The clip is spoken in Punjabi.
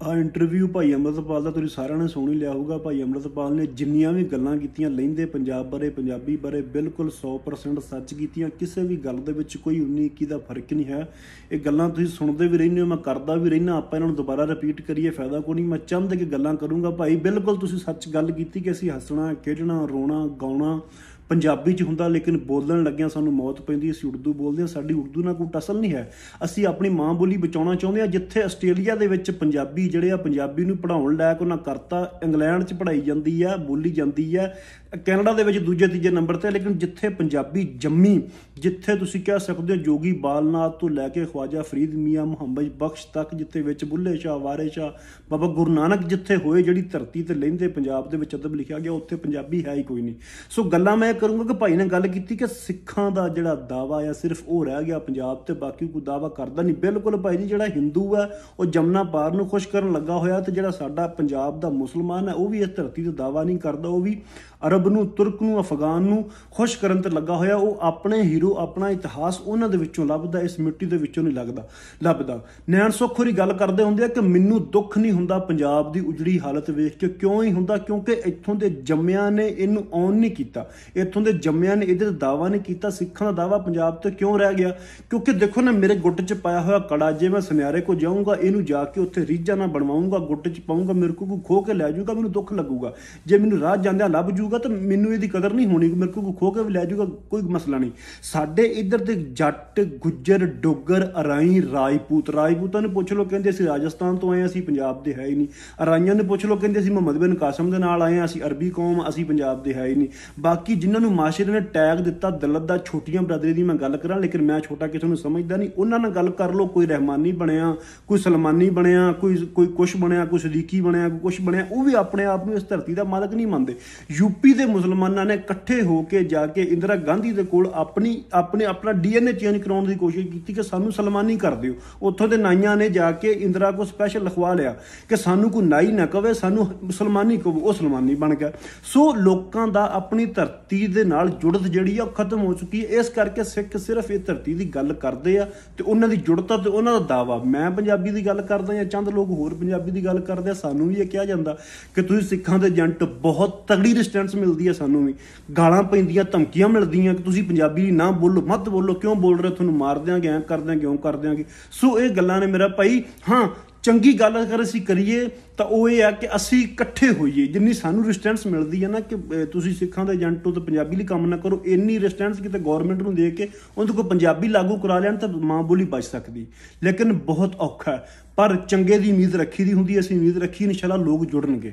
ਆ ਇੰਟਰਵਿਊ ਭਾਈ ਅੰਮ੍ਰਿਤਪਾਲ ਦਾ ਤੁਸੀਂ ਸਾਰਿਆਂ ਨੇ ਸੁਣ ਹੀ ਲਿਆ ਹੋਊਗਾ। ਭਾਈ ਅੰਮ੍ਰਿਤਪਾਲ ਨੇ ਜਿੰਨੀਆਂ ਵੀ ਗੱਲਾਂ ਕੀਤੀਆਂ ਲਹਿੰਦੇ ਪੰਜਾਬ ਬਾਰੇ, ਪੰਜਾਬੀ ਬਾਰੇ, ਬਿਲਕੁਲ 100% ਸੱਚ ਕੀਤੀਆਂ। ਕਿਸੇ ਵੀ ਗੱਲ ਦੇ ਵਿੱਚ ਕੋਈ 19-21 ਦਾ ਫਰਕ ਨਹੀਂ ਹੈ। ਇਹ ਗੱਲਾਂ ਤੁਸੀਂ ਸੁਣਦੇ ਵੀ ਰਹਿੰਦੇ ਹੋ, ਮੈਂ ਕਰਦਾ ਵੀ ਰਹਿੰਦਾ। ਆਪਾਂ ਇਹਨਾਂ ਨੂੰ ਦੁਬਾਰਾ ਰਿਪੀਟ ਕਰੀਏ, ਫਾਇਦਾ ਕੋਈ ਨਹੀਂ। ਮੈਂ ਚਾਹੁੰਦਾ ਕਿ ਗੱਲਾਂ ਕਰੂੰਗਾ ਭਾਈ, ਬਿਲਕੁਲ ਤੁਸੀਂ ਸੱਚ ਗੱਲ ਕੀਤੀ ਕਿ ਅਸੀਂ ਹੱਸਣਾ, ਖੇਡਣਾ, ਰੋਣਾ, ਗਾਉਣਾ ਪੰਜਾਬੀ 'ਚ ਹੁੰਦਾ, ਲੇਕਿਨ ਬੋਲਣ ਲੱਗਿਆਂ ਸਾਨੂੰ ਮੌਤ ਪੈਂਦੀ। ਅਸੀਂ ਉਰਦੂ ਬੋਲਦੇ ਹਾਂ, ਸਾਡੀ ਉਰਦੂ ਨਾਲ ਕੋਈ ਟਸਲ ਨਹੀਂ ਹੈ। ਅਸੀਂ ਆਪਣੀ ਮਾਂ ਬੋਲੀ ਬਚਾਉਣਾ ਚਾਹੁੰਦੇ ਹਾਂ। ਜਿੱਥੇ ਆਸਟ੍ਰੇਲੀਆ ਦੇ ਵਿੱਚ ਪੰਜਾਬੀ ਜਿਹੜੇ ਆ, ਪੰਜਾਬੀ ਨੂੰ ਪੜ੍ਹਾਉਣ ਲਾਇਕ ਉਹਨਾਂ ਕਰਤਾ। ਇੰਗਲੈਂਡ 'ਚ ਪੜ੍ਹਾਈ ਜਾਂਦੀ ਹੈ, ਬੋਲੀ ਜਾਂਦੀ ਹੈ। ਕੈਨੇਡਾ ਦੇ ਵਿੱਚ ਦੂਜੇ ਤੀਜੇ ਨੰਬਰ 'ਤੇ। ਲੇਕਿਨ ਜਿੱਥੇ ਪੰਜਾਬੀ ਜੰਮੀ, ਜਿੱਥੇ ਤੁਸੀਂ ਕਹਿ ਸਕਦੇ ਹੋ ਜੋਗੀ ਬਾਲਨਾਥ ਤੋਂ ਲੈ ਕੇ ਖਵਾਜਾ ਫਰੀਦ ਮੀਆਂ ਮੁਹੰਮਦ ਬਖਸ਼ ਤੱਕ, ਜਿੱਥੇ ਵਿੱਚ ਬੁੱਲੇ ਸ਼ਾਹ, ਵਾਰੇ ਸ਼ਾਹ, ਬਾਬਾ ਗੁਰੂ ਨਾਨਕ ਜਿੱਥੇ ਹੋਏ, ਜਿਹੜੀ ਧਰਤੀ 'ਤੇ ਲਹਿੰਦੇ ਪੰਜਾਬ ਦੇ ਵਿੱਚ ਅਦਬ ਲਿਖਿਆ ਗਿਆ, ਉੱਥੇ ਪੰਜਾਬੀ ਹੈ ਹੀ ਕੋਈ ਨਹੀਂ। ਸੋ ਗੱਲਾਂ ਮੈਂ ਕਰੂੰਗਾ ਕਿ ਭਾਈ ਨੇ ਗੱਲ ਕੀਤੀ ਕਿ ਸਿੱਖਾਂ ਦਾ ਜਿਹੜਾ ਦਾਵਾ ਆ ਸਿਰਫ ਉਹ ਰਹਿ ਗਿਆ ਪੰਜਾਬ ਤੇ, ਬਾਕੀ ਕੋਈ ਦਾਵਾ ਕਰਦਾ ਨਹੀਂ। ਬਿਲਕੁਲ ਭਾਈ ਜੀ, ਜਿਹੜਾ ਹਿੰਦੂ ਹੈ ਉਹ ਜਮਨਾ ਪਾਰ ਨੂੰ ਖੁਸ਼ ਕਰਨ ਲੱਗਾ ਹੋਇਆ, ਤੇ ਜਿਹੜਾ ਸਾਡਾ ਪੰਜਾਬ ਦਾ ਮੁਸਲਮਾਨ ਹੈ ਉਹ ਵੀ ਇਸ ਧਰਤੀ ਤੇ ਦਾਵਾ ਨਹੀਂ ਕਰਦਾ। ਉਹ ਵੀ ਅਰਬ ਨੂੰ, ਤੁਰਕ ਨੂੰ, ਅਫਗਾਨ ਨੂੰ ਖੁਸ਼ ਕਰਨ ਤੇ ਲੱਗਾ ਹੋਇਆ। ਉਹ ਆਪਣੇ ਹੀਰੋ, ਆਪਣਾ ਇਤਿਹਾਸ ਉਹਨਾਂ ਦੇ ਵਿੱਚੋਂ ਲੱਭਦਾ, ਇਸ ਮਿੱਟੀ ਦੇ ਵਿੱਚੋਂ ਨਹੀਂ ਲੱਭਦਾ। ਨੈਣ ਸੁੱਖ ਹੋਰੀ ਗੱਲ ਕਰਦੇ ਹੁੰਦੇ ਆ ਕਿ ਮੈਨੂੰ ਦੁੱਖ ਨਹੀਂ ਹੁੰਦਾ ਪੰਜਾਬ ਦੀ ਉਜੜੀ ਹਾਲਤ ਵੇਖ ਕੇ। ਕਿਉਂ ਹੀ ਹੁੰਦਾ? ਕਿਉਂਕਿ ਇੱਥੋਂ ਦੇ ਜੰਮਿਆਂ ਨੇ ਇਹਨੂੰ ਔਨ ਨਹੀਂ ਕੀਤਾ, ਇੱਥੋਂ ਦੇ ਜੰਮਿਆਂ ਨੇ ਇਹਦੇ ਤੇ ਦਾਵਾ ਨਹੀਂ ਕੀਤਾ। ਸਿੱਖਾਂ ਦਾ ਦਾਵਾ ਪੰਜਾਬ ਤੇ ਕਿਉਂ ਰਹਿ ਗਿਆ? ਕਿਉਂਕਿ ਦੇਖੋ ਨਾ, ਮੇਰੇ ਗੁੱਟ 'ਚ ਪਾਇਆ ਹੋਇਆ ਕੜਾ, ਜੇ ਮੈਂ ਸੁਨਿਆਰੇ ਕੋ ਜਾਊਂਗਾ, ਇਹਨੂੰ ਜਾ ਕੇ ਉੱਥੇ ਰੀਝਾਂ ਨਾਲ ਬਣਵਾਊਂਗਾ, ਗੁੱਟ 'ਚ ਪਾਊਂਗਾ, ਮੇਰੇ ਕੋਲ ਕੋਈ ਖੋਹ ਕੇ ਲੈ ਜਾਊਗਾ, ਮੈਨੂੰ ਦੁੱਖ ਲੱਗੂਗਾ। ਜੇ ਮੈਨੂੰ ਰਾਹ ਜਾਂਦਿਆਂ ਲੱਭ ਜੂਗਾ ਤਾਂ ਮੈਨੂੰ ਇਹਦੀ ਕਦਰ ਨਹੀਂ ਹੋਣੀ। ਮੇਰੇ ਕੋਲ ਖੋਹ ਕੇ ਵੀ ਲੈ ਜਾਊਗਾ, ਕੋਈ ਮਸਲਾ ਨਹੀਂ। ਸਾਡੇ ਇੱਧਰ ਦੇ ਜੱਟ, ਗੁੱਜਰ, ਡੋਗਰ, ਅਰਾਈ, ਰਾਜਪੂਤਾਂ ਨੂੰ ਪੁੱਛ ਲਓ, ਕਹਿੰਦੇ ਅਸੀਂ ਰਾਜਸਥਾਨ ਤੋਂ ਆਏ, ਅਸੀਂ ਪੰਜਾਬ ਦੇ ਹੈ ਹੀ ਨਹੀਂ। ਅਰਾਈਆਂ ਨੂੰ ਪੁੱਛ ਲਓ, ਕਹਿੰਦੇ ਅਸੀਂ ਮੁਹੰਮਦ ਬਿਨ ਕਾਸਮ ਦੇ ਨਾਲ ਆਏ ਹਾਂ, ਅਸੀਂ ਅਰਬੀ ਕੌਮ, ਅਸੀਂ ਪੰਜਾਬ ਦੇ ਹੈ ਹੀ ਨਹੀਂ। ਬਾਕੀ ਜਿਨ੍ਹਾਂ ਨੂੰ ਮਾਸ਼ਰੇ ਨੇ ਟੈਗ ਦਿੱਤਾ ਦਲਤ ਦਾ, ਛੋਟੀਆਂ ਬਰਾਦਰੀ ਦੀ ਮੈਂ ਗੱਲ ਕਰਾਂ, ਲੇਕਿਨ ਮੈਂ ਛੋਟਾ ਕਿਸੇ ਨੂੰ ਸਮਝਦਾ ਨਹੀਂ, ਉਹਨਾਂ ਨਾਲ ਗੱਲ ਕਰ ਲਓ। ਕੋਈ ਰਹਿਮਾਨੀ ਬਣਿਆ, ਕੋਈ ਸਲਮਾਨੀ ਬਣਿਆ, ਕੋਈ ਕੁਛ ਬਣਿਆ, ਕੋਈ ਸਦੀਕੀ ਬਣਿਆ, ਕੋਈ ਕੁਛ ਬਣਿਆ, ਉਹ ਵੀ ਆਪਣੇ ਆਪ ਨੂੰ ਇਸ ਧਰਤੀ ਦਾ ਮਾਲਕ ਨਹੀਂ ਮੰਨਦੇ। ਯੂਪੀ ਦੇ ਮੁਸਲਮਾਨਾਂ ਨੇ ਇਕੱਠੇ ਹੋ ਕੇ ਜਾ ਕੇ ਇੰਦਰਾ ਗਾਂਧੀ ਦੇ ਕੋਲ ਆਪਣਾ DNA ਚੇਂਜ ਕਰਾਉਣ ਦੀ ਕੋਸ਼ਿਸ਼ ਕੀਤੀ ਕਿ ਸਾਨੂੰ ਸਲਮਾਨੀ ਕਰ ਦਿਓ। ਉੱਥੋਂ ਦੇ ਨਾਈਆਂ ਨੇ ਜਾ ਕੇ ਇੰਦਰਾ ਕੋਲ ਸਪੈਸ਼ਲ ਲਿਖਵਾ ਲਿਆ ਕਿ ਸਾਨੂੰ ਕੋਈ ਨਾਈ ਨਾ ਕਵੇ, ਸਾਨੂੰ ਮੁਸਲਮਾਨੀ ਕਹੋ। ਉਹ ਸਲਮਾਨੀ ਬਣ ਗਿਆ। ਸੋ ਲੋਕਾਂ ਦਾ ਆਪਣੀ ਧਰਤੀ ਦੇ ਨਾਲ ਜੁੜਤ ਜਿਹੜੀ ਆ ਉਹ ਖਤਮ ਹੋ ਚੁੱਕੀ ਹੈ। ਇਸ ਕਰਕੇ ਸਿੱਖ ਸਿਰਫ ਇਹ ਧਰਤੀ ਦੀ ਗੱਲ ਕਰਦੇ ਆ ਤੇ ਉਹਨਾਂ ਦੀ ਜੁੜਤਾ ਤੇ ਉਹਨਾਂ ਦਾ ਦਾਵਾ। ਮੈਂ ਪੰਜਾਬੀ ਦੀ ਗੱਲ ਕਰਦਾ ਜਾਂ ਚੰਦ ਲੋਕ ਹੋਰ ਪੰਜਾਬੀ ਦੀ ਗੱਲ ਕਰਦੇ ਆ, ਸਾਨੂੰ ਵੀ ਇਹ ਕਿਹਾ ਜਾਂਦਾ ਕਿ ਤੁਸੀਂ ਸਿੱਖਾਂ ਦੇ ਏਜੰਟ। ਬਹੁਤ ਤਗੜੀ ਰਿਸਟੈਂਸ ਮਿਲਦੀ ਹੈ ਸਾਨੂੰ ਵੀ, ਗਾਲਾਂ ਪੈਂਦੀਆਂ, ਧਮਕੀਆਂ ਮਿਲਦੀਆਂ ਕਿ ਤੁਸੀਂ ਪੰਜਾਬੀ ਨਾ ਬੋਲੋ, ਮਤ ਬੋਲੋ, ਕਿਉਂ ਬੋਲ ਰਹੇ, ਤੁਹਾਨੂੰ ਮਾਰ ਦਿਆਂਗੇ, ਐਂ ਕਰ ਦਿਆਂਗੇ, ਕਿਉਂ ਕਰ ਦਿਆਂਗੇ। ਸੋ ਇਹ ਗੱਲਾਂ ਨੇ ਮੇਰਾ ਭਾਈ। ਹਾਂ, ਚੰਗੀ ਗੱਲ ਅਗਰ ਅਸੀਂ ਕਰੀਏ ਤਾਂ ਉਹ ਇਹ ਆ ਕਿ ਅਸੀਂ ਇਕੱਠੇ ਹੋਈਏ। ਜਿੰਨੀ ਸਾਨੂੰ ਰਿਸਟੈਂਸ ਮਿਲਦੀ ਹੈ ਨਾ ਕਿ ਤੁਸੀਂ ਸਿੱਖਾਂ ਦੇ ਏਜੰਟ ਹੋ ਤਾਂ ਪੰਜਾਬੀ ਲਈ ਕੰਮ ਨਾ ਕਰੋ, ਇੰਨੀ ਰਿਸਟੈਂਸ ਕਿਤੇ ਗੌਰਮੈਂਟ ਨੂੰ ਦੇ ਕੇ ਉਹਦੇ ਕੋਲ ਪੰਜਾਬੀ ਲਾਗੂ ਕਰਾ ਲੈਣ ਤਾਂ ਮਾਂ ਬੋਲੀ ਬਚ ਸਕਦੀ। ਲੇਕਿਨ ਬਹੁਤ ਔਖਾ ਹੈ, ਪਰ ਚੰਗੇ ਦੀ ਉਮੀਦ ਰੱਖੀ ਦੀ ਹੁੰਦੀ। ਅਸੀਂ ਉਮੀਦ ਰੱਖੀ, ਇਨਸ਼ਾਅੱਲਾ ਲੋਕ ਜੁੜਨਗੇ।